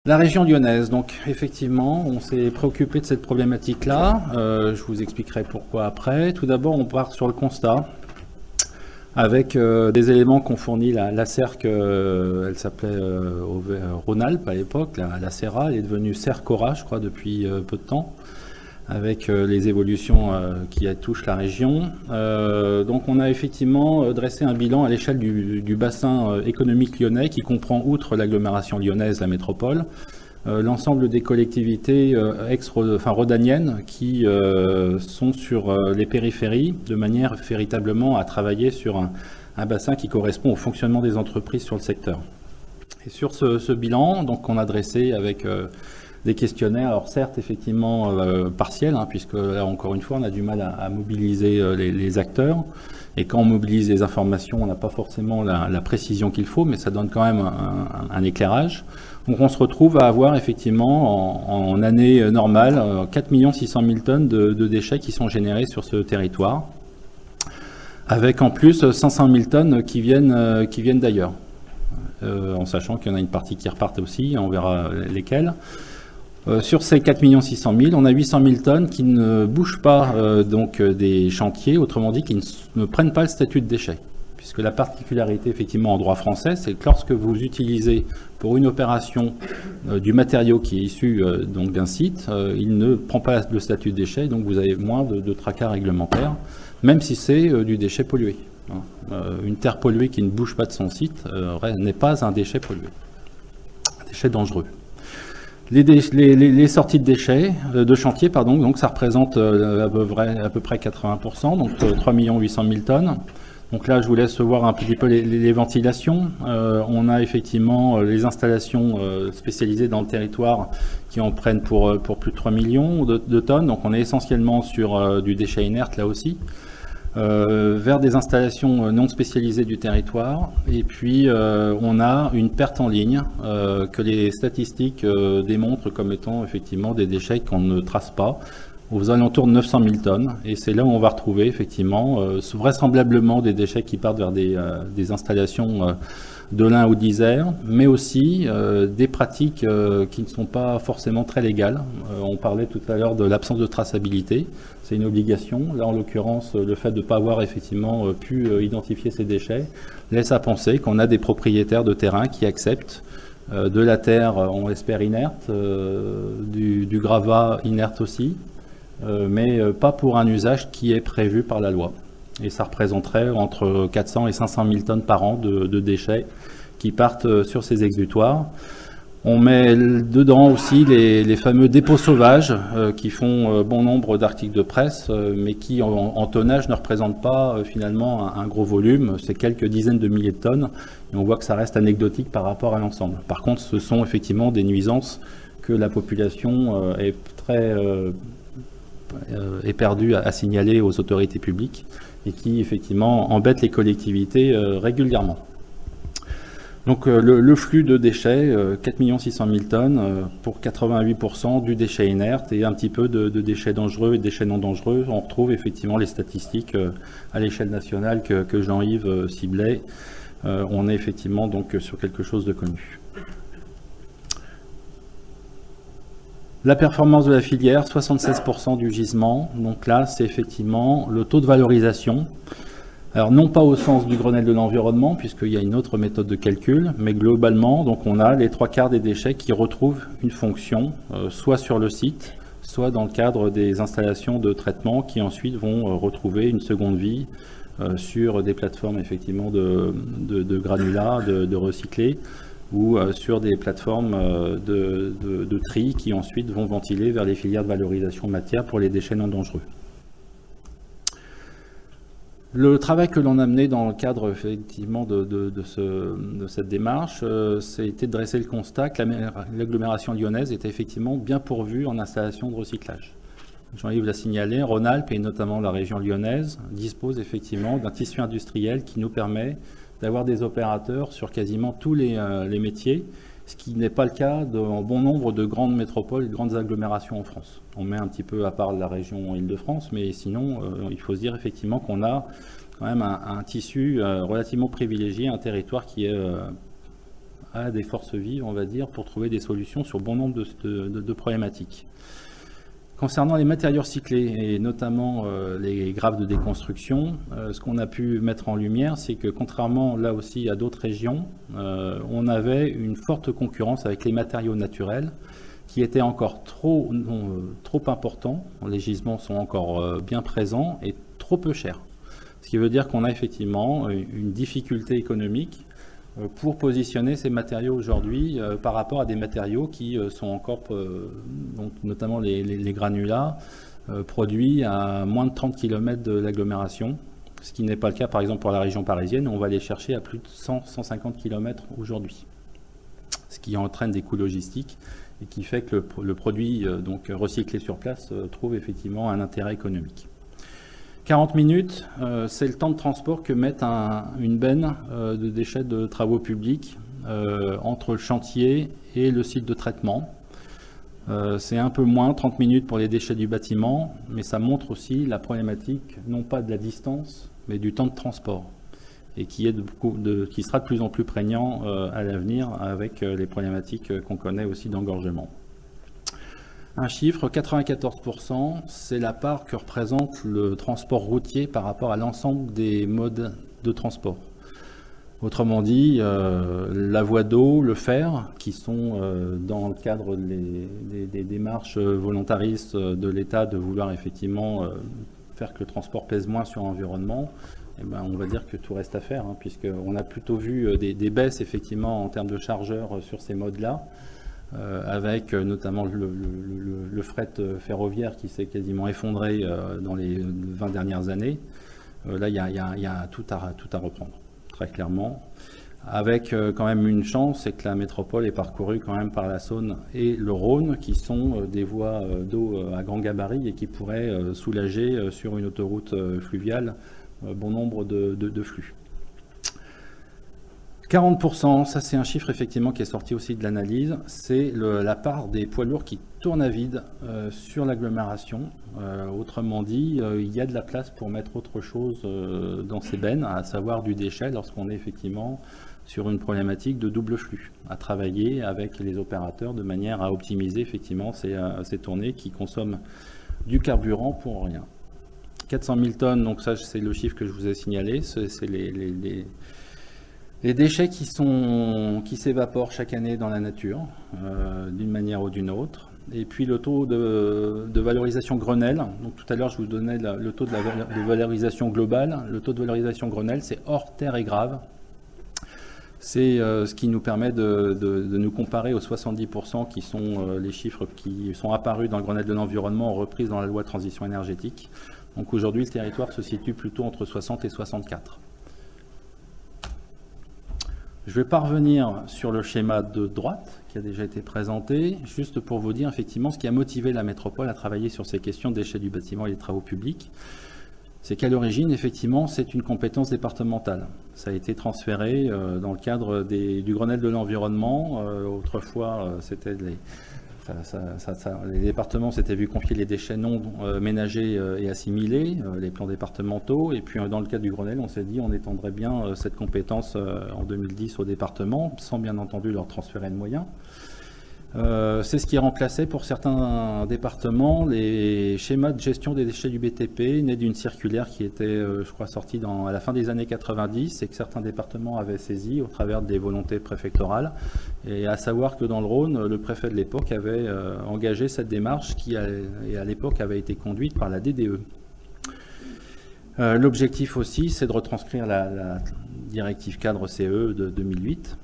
La région lyonnaise, donc effectivement, on s'est préoccupé de cette problématique-là. Je vous expliquerai pourquoi après. Tout d'abord, on part sur le constat avec des éléments qu'ont fournis la CERC, elle s'appelait Rhône-Alpes à l'époque, la CERA, elle est devenue CERCORA, je crois, depuis peu de temps, avec les évolutions qui touchent la région. Donc on a effectivement dressé un bilan à l'échelle du bassin économique lyonnais qui comprend, outre l'agglomération lyonnaise, la métropole, l'ensemble des collectivités rhodaniennes qui sont sur les périphéries de manière véritablement à travailler sur un bassin qui correspond au fonctionnement des entreprises sur le secteur. Et sur ce bilan, donc, on a dressé avec des questionnaires, alors certes effectivement partiels, puisque là encore une fois on a du mal à mobiliser les acteurs, et quand on mobilise les informations on n'a pas forcément la précision qu'il faut, mais ça donne quand même un éclairage. Donc on se retrouve à avoir effectivement en année normale 4 600 000 tonnes de déchets qui sont générés sur ce territoire, avec en plus 500 000 tonnes qui viennent d'ailleurs, en sachant qu'il y en a une partie qui repartent aussi, on verra lesquelles. Sur ces 4 600 000, on a 800 000 tonnes qui ne bougent pas donc des chantiers, autrement dit qui ne prennent pas le statut de déchet. Puisque la particularité effectivement en droit français, c'est que lorsque vous utilisez pour une opération du matériau qui est issu donc d'un site, il ne prend pas le statut de déchet, donc vous avez moins de tracas réglementaires, même si c'est du déchet pollué. Une terre polluée qui ne bouge pas de son site n'est pas un déchet pollué, un déchet dangereux. Les sorties de déchets, de chantier, pardon, donc ça représente à peu près 80%, donc 3 800 000 tonnes. Donc là, je vous laisse voir un petit peu les ventilations. On a effectivement les installations spécialisées dans le territoire qui en prennent pour plus de 3 millions de tonnes. Donc on est essentiellement sur du déchet inerte là aussi. Vers des installations non spécialisées du territoire. Et puis, on a une perte en ligne que les statistiques démontrent comme étant effectivement des déchets qu'on ne trace pas, aux alentours de 900 000 tonnes. Et c'est là où on va retrouver effectivement vraisemblablement des déchets qui partent vers des installations de l'Ain ou d'Isère, mais aussi des pratiques qui ne sont pas forcément très légales. On parlait tout à l'heure de l'absence de traçabilité. C'est une obligation. Là, en l'occurrence, le fait de ne pas avoir effectivement pu identifier ces déchets laisse à penser qu'on a des propriétaires de terrain qui acceptent de la terre, on l'espère, inerte, du gravat inerte aussi, mais pas pour un usage qui est prévu par la loi. Et ça représenterait entre 400 et 500 000 tonnes par an de déchets qui partent sur ces exutoires. On met dedans aussi les fameux dépôts sauvages qui font bon nombre d'articles de presse, mais qui en tonnage ne représentent pas finalement un gros volume. C'est quelques dizaines de milliers de tonnes et on voit que ça reste anecdotique par rapport à l'ensemble. Par contre, ce sont effectivement des nuisances que la population est très éperdue à signaler aux autorités publiques et qui effectivement embêtent les collectivités régulièrement. Donc le flux de déchets, 4 600 000 tonnes pour 88% du déchet inerte et un petit peu de déchets dangereux et déchets non dangereux. On retrouve effectivement les statistiques à l'échelle nationale que Jean-Yves ciblait. On est effectivement donc sur quelque chose de connu. La performance de la filière, 76% du gisement. Donc là, c'est effectivement le taux de valorisation. Alors non pas au sens du Grenelle de l'environnement, puisqu'il y a une autre méthode de calcul, mais globalement, donc on a les 3/4 des déchets qui retrouvent une fonction, soit sur le site, soit dans le cadre des installations de traitement qui ensuite vont retrouver une seconde vie sur des plateformes effectivement de granulats, de recyclés, ou sur des plateformes de tri qui ensuite vont ventiler vers les filières de valorisation matière pour les déchets non dangereux. Le travail que l'on a mené dans le cadre effectivement de cette démarche, c'était de dresser le constat que l'agglomération lyonnaise était effectivement bien pourvue en installation de recyclage. Jean-Yves l'a signalé, Rhône-Alpes et notamment la région lyonnaise dispose effectivement d'un tissu industriel qui nous permet d'avoir des opérateurs sur quasiment tous les métiers, ce qui n'est pas le cas dans bon nombre de grandes métropoles, de grandes agglomérations en France. On met un petit peu à part la région Île-de-France, mais sinon, il faut se dire effectivement qu'on a quand même un tissu relativement privilégié, un territoire qui est à des forces vives, on va dire, pour trouver des solutions sur bon nombre de problématiques. Concernant les matériaux recyclés, et notamment les graves de déconstruction, ce qu'on a pu mettre en lumière, c'est que contrairement là aussi à d'autres régions, on avait une forte concurrence avec les matériaux naturels qui étaient encore trop importants. Les gisements sont encore bien présents et trop peu chers. Ce qui veut dire qu'on a effectivement une difficulté économique pour positionner ces matériaux aujourd'hui par rapport à des matériaux qui sont encore, donc notamment les granulats, produits à moins de 30 km de l'agglomération, ce qui n'est pas le cas par exemple pour la région parisienne, où on va les chercher à plus de 100-150 km aujourd'hui, ce qui entraîne des coûts logistiques et qui fait que le produit donc recyclé sur place trouve effectivement un intérêt économique. 40 minutes, c'est le temps de transport que met une benne de déchets de travaux publics entre le chantier et le site de traitement. C'est un peu moins, 30 minutes pour les déchets du bâtiment, mais ça montre aussi la problématique, non pas de la distance, mais du temps de transport, et qui sera de plus en plus prégnant à l'avenir avec les problématiques qu'on connaît aussi d'engorgement. Un chiffre, 94%, c'est la part que représente le transport routier par rapport à l'ensemble des modes de transport. Autrement dit, la voie d'eau, le fer, qui sont dans le cadre des démarches volontaristes de l'État de vouloir effectivement faire que le transport pèse moins sur l'environnement, eh ben, on va dire que tout reste à faire, hein, puisqu'on a plutôt vu des baisses effectivement en termes de chargeurs sur ces modes-là. Avec notamment le fret ferroviaire qui s'est quasiment effondré dans les 20 dernières années. Là, il y a tout à reprendre, très clairement. Avec quand même une chance, c'est que la métropole est parcourue quand même par la Saône et le Rhône, qui sont des voies d'eau à grand gabarit et qui pourraient soulager sur une autoroute fluviale bon nombre de flux. 40%, ça c'est un chiffre effectivement qui est sorti aussi de l'analyse, c'est la part des poids lourds qui tournent à vide sur l'agglomération. Autrement dit, il y a de la place pour mettre autre chose dans ces bennes, à savoir du déchet, lorsqu'on est effectivement sur une problématique de double flux, à travailler avec les opérateurs de manière à optimiser effectivement ces tournées qui consomment du carburant pour rien. 400 000 tonnes, donc ça c'est le chiffre que je vous ai signalé, c'est les déchets qui s'évaporent chaque année dans la nature, d'une manière ou d'une autre. Et puis le taux de valorisation Grenelle. Donc tout à l'heure, je vous donnais le taux de valorisation globale. Le taux de valorisation Grenelle, c'est hors terre et grave. C'est ce qui nous permet de nous comparer aux 70% qui sont les chiffres qui sont apparus dans le Grenelle de l'environnement, repris dans la loi de transition énergétique. Donc aujourd'hui, le territoire se situe plutôt entre 60 et 64. Je vais pas revenir sur le schéma de droite qui a déjà été présenté, juste pour vous dire effectivement ce qui a motivé la métropole à travailler sur ces questions de déchets du bâtiment et des travaux publics. C'est qu'à l'origine, effectivement, c'est une compétence départementale. Ça a été transféré dans le cadre du Grenelle de l'environnement. Autrefois, c'était les départements s'étaient vus confier les déchets non ménagers et assimilés, les plans départementaux. Et puis dans le cadre du Grenelle, on s'est dit on étendrait bien cette compétence en 2010 aux départements, sans bien entendu leur transférer de moyens. C'est ce qui remplaçait pour certains départements les schémas de gestion des déchets du BTP, nés d'une circulaire qui était, je crois, sortie à la fin des années 90 et que certains départements avaient saisi au travers des volontés préfectorales. Et à savoir que dans le Rhône, le préfet de l'époque avait engagé cette démarche qui, à l'époque, avait été conduite par la DDE. L'objectif aussi, c'est de retranscrire la directive cadre CE de 2008.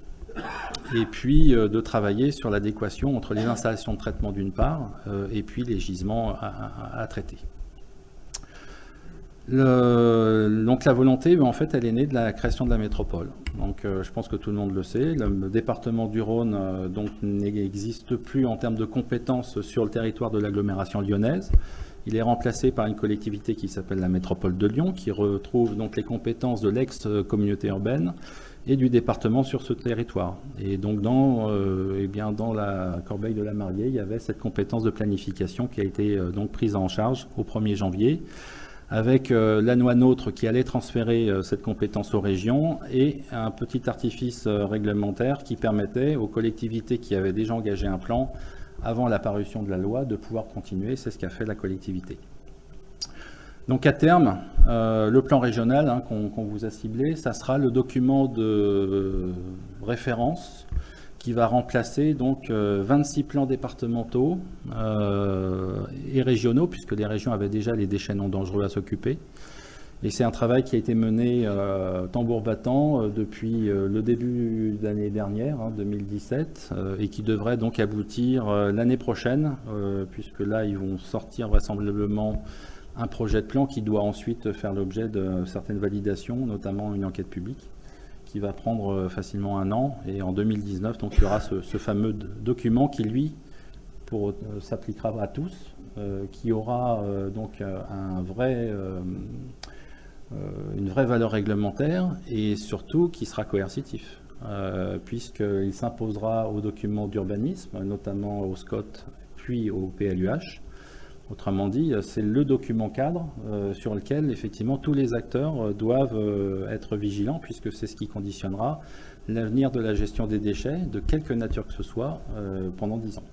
Et puis de travailler sur l'adéquation entre les installations de traitement d'une part et puis les gisements à traiter. Donc la volonté, en fait, elle est née de la création de la métropole. Donc je pense que tout le monde le sait. Le département du Rhône n'existe plus en termes de compétences sur le territoire de l'agglomération lyonnaise. Il est remplacé par une collectivité qui s'appelle la métropole de Lyon, qui retrouve donc les compétences de l'ex-communauté urbaine et du département sur ce territoire. Et donc dans la corbeille de la mariée, il y avait cette compétence de planification qui a été donc prise en charge au 1er janvier, avec la loi NOTRe qui allait transférer cette compétence aux régions et un petit artifice réglementaire qui permettait aux collectivités qui avaient déjà engagé un plan avant la parution de la loi de pouvoir continuer. C'est ce qu'a fait la collectivité. Donc à terme, le plan régional qu'on vous a ciblé, ça sera le document de référence qui va remplacer donc 26 plans départementaux et régionaux, puisque les régions avaient déjà les déchets non dangereux à s'occuper. Et c'est un travail qui a été mené tambour battant depuis le début de l'année dernière, 2017, et qui devrait donc aboutir l'année prochaine, puisque là, ils vont sortir vraisemblablement un projet de plan qui doit ensuite faire l'objet de certaines validations, notamment une enquête publique, qui va prendre facilement 1 an. Et en 2019, donc, il y aura ce fameux document qui, lui, s'appliquera à tous, qui aura donc une vraie valeur réglementaire et surtout qui sera coercitif, puisqu'il s'imposera aux documents d'urbanisme, notamment au SCOT puis au PLUH. Autrement dit, c'est le document cadre sur lequel effectivement tous les acteurs doivent être vigilants, puisque c'est ce qui conditionnera l'avenir de la gestion des déchets, de quelque nature que ce soit, pendant 10 ans.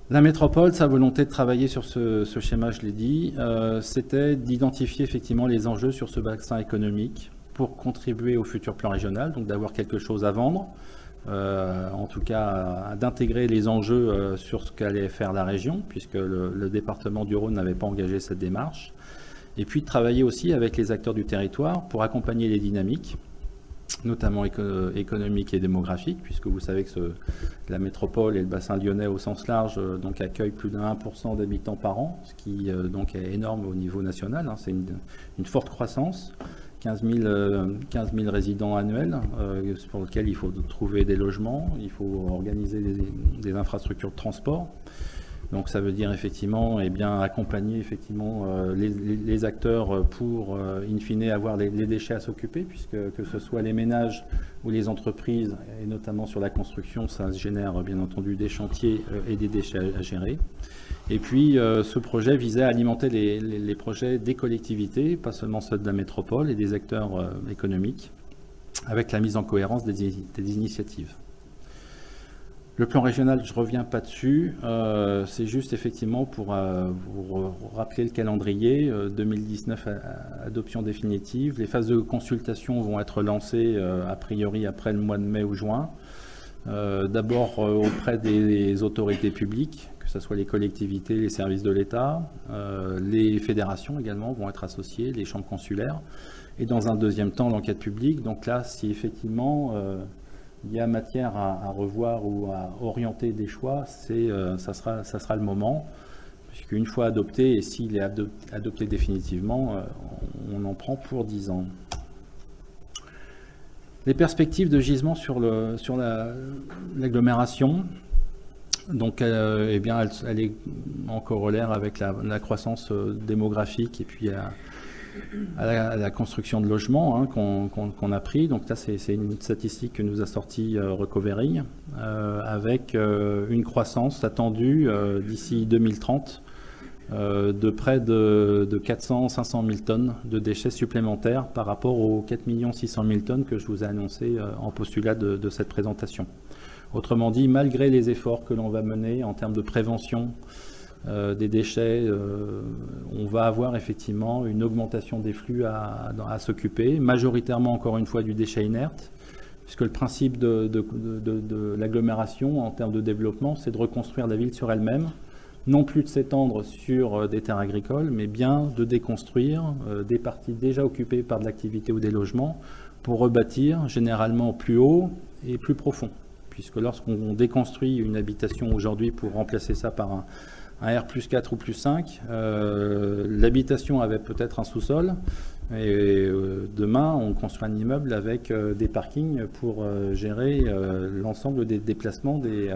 La métropole, sa volonté de travailler sur ce schéma, je l'ai dit, c'était d'identifier effectivement les enjeux sur ce bassin économique pour contribuer au futur plan régional, donc d'avoir quelque chose à vendre, en tout cas d'intégrer les enjeux sur ce qu'allait faire la région, puisque le département du Rhône n'avait pas engagé cette démarche, et puis de travailler aussi avec les acteurs du territoire pour accompagner les dynamiques, notamment économiques et démographiques, puisque vous savez que la métropole et le bassin lyonnais au sens large donc accueillent plus de 1% d'habitants par an, ce qui donc est énorme au niveau national, c'est une forte croissance. 15 000 résidents annuels pour lesquels il faut trouver des logements, il faut organiser des infrastructures de transport. Donc ça veut dire effectivement accompagner effectivement les acteurs pour in fine avoir les déchets à s'occuper, puisque que ce soit les ménages ou les entreprises, et notamment sur la construction, ça génère bien entendu des chantiers et des déchets à gérer. Et puis ce projet visait à alimenter les projets des collectivités, pas seulement ceux de la métropole et des acteurs économiques, avec la mise en cohérence des initiatives. Le plan régional, je ne reviens pas dessus, c'est juste effectivement pour vous rappeler le calendrier. 2019, adoption définitive. Les phases de consultation vont être lancées a priori après le mois de mai ou juin. D'abord auprès des autorités publiques, que ce soit les collectivités, les services de l'État, les fédérations également vont être associées, les chambres consulaires, et dans un deuxième temps l'enquête publique. Donc là, si effectivement il y a matière à revoir ou à orienter des choix, ça sera le moment, puisqu'une fois adopté, et s'il est adopté définitivement, on en prend pour 10 ans. Les perspectives de gisement sur l'agglomération, donc elle est en corollaire avec la croissance démographique et puis à la construction de logements qu'on a pris. Donc là, c'est une statistique que nous a sorti Recovery, avec une croissance attendue d'ici 2030 de près de 400-500 000 tonnes de déchets supplémentaires par rapport aux 4 600 000 tonnes que je vous ai annoncé en postulat de cette présentation. Autrement dit, malgré les efforts que l'on va mener en termes de prévention des déchets, on va avoir effectivement une augmentation des flux à s'occuper, majoritairement encore une fois du déchet inerte, puisque le principe de l'agglomération en termes de développement, c'est de reconstruire la ville sur elle-même, non plus de s'étendre sur des terres agricoles, mais bien de déconstruire des parties déjà occupées par de l'activité ou des logements pour rebâtir généralement plus haut et plus profond. Puisque lorsqu'on déconstruit une habitation aujourd'hui pour remplacer ça par un R+4 ou +5, l'habitation avait peut-être un sous-sol, et demain on construit un immeuble avec des parkings pour gérer l'ensemble des déplacements des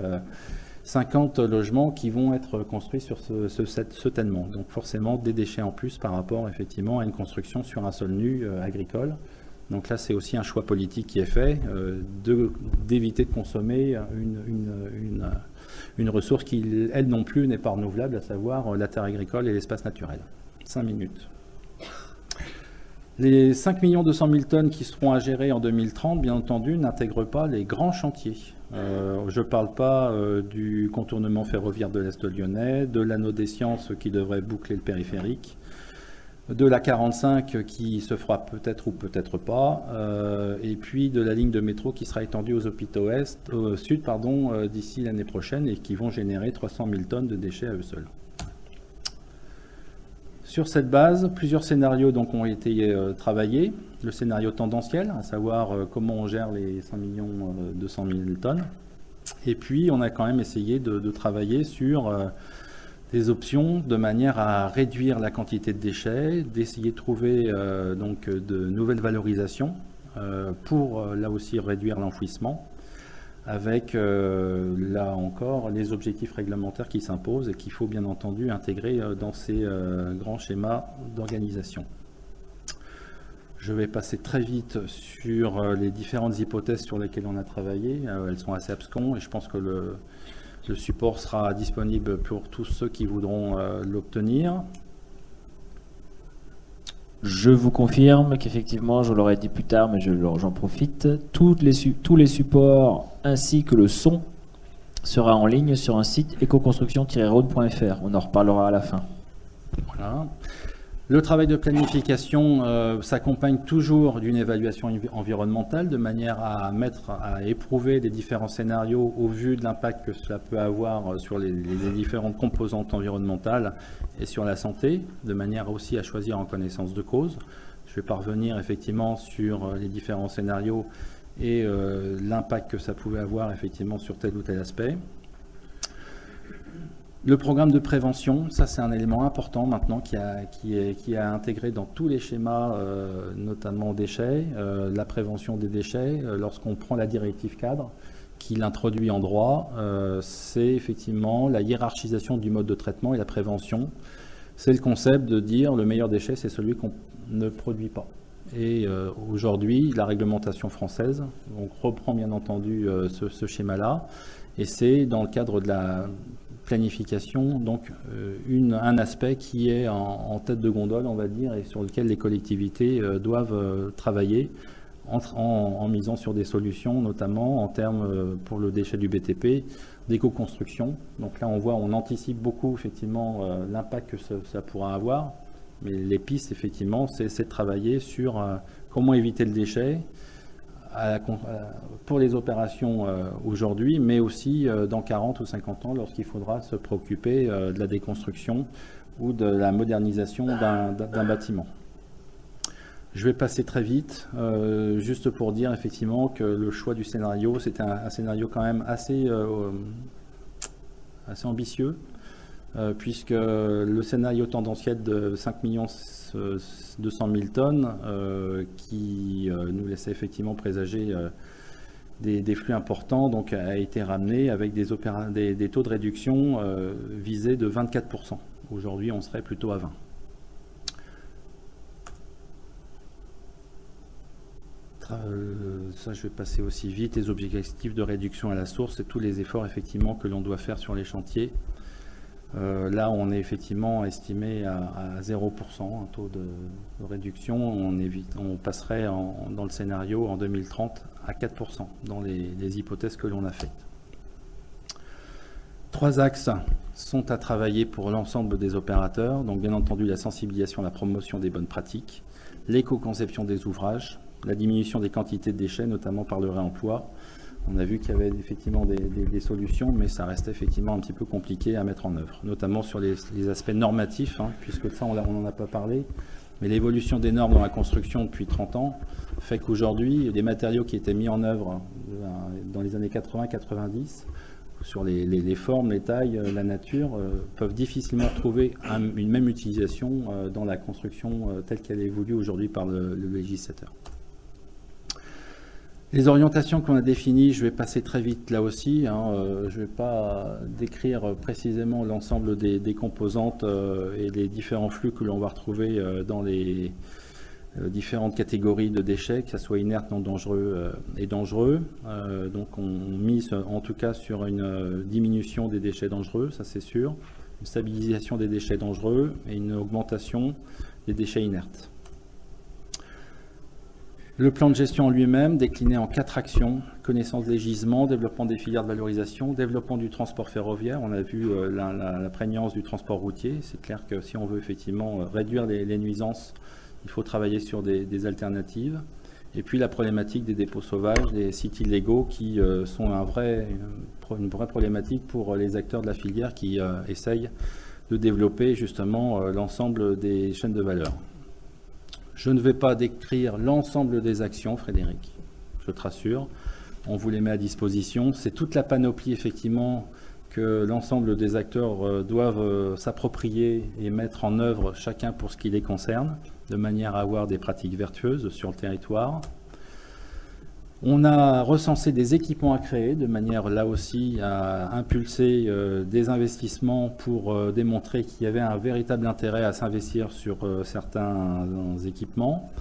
50 logements qui vont être construits sur ce tènement. Donc forcément des déchets en plus par rapport effectivement à une construction sur un sol nu agricole. Donc là c'est aussi un choix politique qui est fait d'éviter de consommer une ressource qui, elle non plus, n'est pas renouvelable, à savoir la terre agricole et l'espace naturel. 5 minutes. Les 5 200 000 tonnes qui seront à gérer en 2030, bien entendu, n'intègrent pas les grands chantiers. Je ne parle pas du contournement ferroviaire de l'Est lyonnais, de l'anneau des sciences qui devrait boucler le périphérique, de la 45 qui se fera peut-être ou peut-être pas, et puis de la ligne de métro qui sera étendue aux hôpitaux sud d'ici l'année prochaine et qui vont générer 300 000 tonnes de déchets à eux seuls. Sur cette base, plusieurs scénarios donc, ont été travaillés. Le scénario tendanciel, à savoir comment on gère les 5 200 000 tonnes. Et puis, on a quand même essayé de travailler sur des options de manière à réduire la quantité de déchets, d'essayer de trouver donc, de nouvelles valorisations pour, là aussi, réduire l'enfouissement, avec, là encore, les objectifs réglementaires qui s'imposent et qu'il faut bien entendu intégrer dans ces grands schémas d'organisation. Je vais passer très vite sur les différentes hypothèses sur lesquelles on a travaillé. Elles sont assez absconses et je pense que le support sera disponible pour tous ceux qui voudront l'obtenir. Je vous confirme qu'effectivement, je l'aurais dit plus tard, mais j'en profite, tous les supports ainsi que le son sera en ligne sur un site ecoconstruction-rhône.fr. On en reparlera à la fin. Voilà. Le travail de planification s'accompagne toujours d'une évaluation environnementale de manière à éprouver les différents scénarios au vu de l'impact que cela peut avoir sur les différentes composantes environnementales et sur la santé, de manière aussi à choisir en connaissance de cause. Je vais parvenir effectivement sur les différents scénarios et l'impact que ça pouvait avoir effectivement sur tel ou tel aspect. Le programme de prévention, ça c'est un élément important maintenant qui est intégré dans tous les schémas, notamment déchets, la prévention des déchets. Lorsqu'on prend la directive cadre, qui l'introduit en droit, c'est effectivement la hiérarchisation du mode de traitement et la prévention. C'est le concept de dire le meilleur déchet, c'est celui qu'on ne produit pas. Et aujourd'hui, la réglementation française donc, reprend bien entendu ce schéma-là, et c'est dans le cadre de la planification, donc un aspect qui est en tête de gondole, on va dire, et sur lequel les collectivités doivent travailler en misant sur des solutions, notamment en termes, pour le déchet du BTP, d'éco-construction. Donc là, on anticipe beaucoup, effectivement, l'impact que ça pourra avoir, mais les pistes, effectivement, c'est de travailler sur comment éviter le déchet, pour les opérations aujourd'hui, mais aussi dans 40 ou 50 ans, lorsqu'il faudra se préoccuper de la déconstruction ou de la modernisation d'un bâtiment. Je vais passer très vite, juste pour dire effectivement que le choix du scénario, c'était un scénario quand même assez ambitieux, puisque le scénario tendanciel de 5 200 000 tonnes qui nous laissait effectivement présager des flux importants, donc a été ramené avec des taux de réduction visés de 24%. Aujourd'hui, on serait plutôt à 20%. Ça, je vais passer aussi vite. Les objectifs de réduction à la source et tous les efforts effectivement que l'on doit faire sur les chantiers. Là, on est effectivement estimé à 0%, un taux de réduction. On passerait dans le scénario en 2030 à 4% dans les hypothèses que l'on a faites. 3 axes sont à travailler pour l'ensemble des opérateurs. Donc, bien entendu, la sensibilisation, la promotion des bonnes pratiques, l'éco-conception des ouvrages, la diminution des quantités de déchets, notamment par le réemploi. On a vu qu'il y avait effectivement des solutions, mais ça restait effectivement un petit peu compliqué à mettre en œuvre, notamment sur les aspects normatifs, puisque de ça, on n'en a pas parlé. Mais l'évolution des normes dans la construction depuis 30 ans fait qu'aujourd'hui, les matériaux qui étaient mis en œuvre dans les années 80-90, sur les formes, les tailles, la nature, peuvent difficilement trouver une même utilisation dans la construction telle qu'elle est voulue aujourd'hui par le législateur. Les orientations qu'on a définies, je vais passer très vite là aussi. Je ne vais pas décrire précisément l'ensemble des composantes et les différents flux que l'on va retrouver dans les différentes catégories de déchets, que ce soit inertes, non dangereux et dangereux. Donc on mise en tout cas sur une diminution des déchets dangereux, ça c'est sûr, une stabilisation des déchets dangereux et une augmentation des déchets inertes. Le plan de gestion en lui-même, décliné en 4 actions: connaissance des gisements, développement des filières de valorisation, développement du transport ferroviaire. On a vu la prégnance du transport routier. C'est clair que si on veut effectivement réduire les nuisances, il faut travailler sur des alternatives. Et puis la problématique des dépôts sauvages, des sites illégaux qui sont une vraie problématique pour les acteurs de la filière qui essayent de développer justement l'ensemble des chaînes de valeur. Je ne vais pas décrire l'ensemble des actions, Frédéric, je te rassure, on vous les met à disposition. C'est toute la panoplie effectivement que l'ensemble des acteurs doivent s'approprier et mettre en œuvre chacun pour ce qui les concerne, de manière à avoir des pratiques vertueuses sur le territoire. On a recensé des équipements à créer, de manière là aussi à impulser des investissements pour démontrer qu'il y avait un véritable intérêt à s'investir sur certains équipements.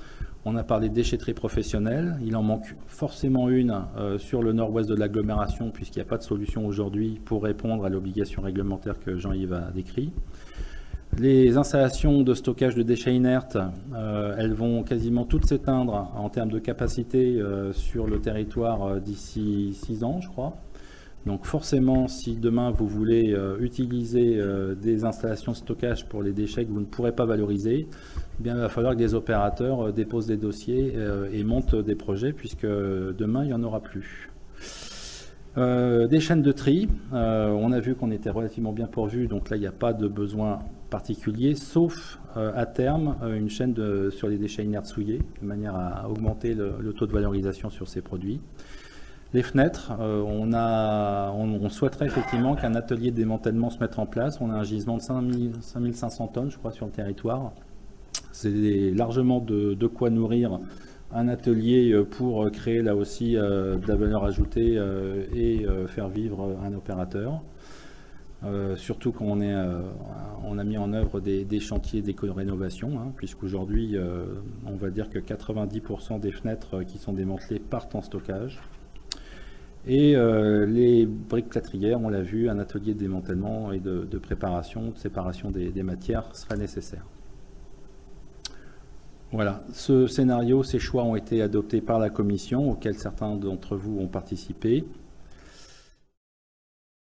On a parlé de déchetterie professionnelle, il en manque forcément une sur le nord-ouest de l'agglomération puisqu'il n'y a pas de solution aujourd'hui pour répondre à l'obligation réglementaire que Jean-Yves a décrit. Les installations de stockage de déchets inertes, elles vont quasiment toutes s'éteindre en termes de capacité sur le territoire d'ici 6 ans, je crois. Donc forcément, si demain vous voulez utiliser des installations de stockage pour les déchets que vous ne pourrez pas valoriser, eh bien, il va falloir que des opérateurs déposent des dossiers et montent des projets, puisque demain, il n'y en aura plus. Des chaînes de tri, on a vu qu'on était relativement bien pourvu, donc là il n'y a pas de besoin particulier, sauf à terme une chaîne sur les déchets inertes souillés, de manière à augmenter le taux de valorisation sur ces produits. Les fenêtres, on souhaiterait effectivement qu'un atelier de démantèlement se mette en place. On a un gisement de 5500 tonnes, je crois, sur le territoire. C'est largement de quoi nourrir un atelier pour créer là aussi de la valeur ajoutée et faire vivre un opérateur. Surtout quand on a mis en œuvre des chantiers d'éco-rénovation, hein, puisqu'aujourd'hui, on va dire que 90% des fenêtres qui sont démantelées partent en stockage. Et les briques plâtrières, on l'a vu, un atelier de démantèlement et de préparation, de séparation des matières serait nécessaire. Voilà, ce scénario, ces choix ont été adoptés par la commission, auxquels certains d'entre vous ont participé.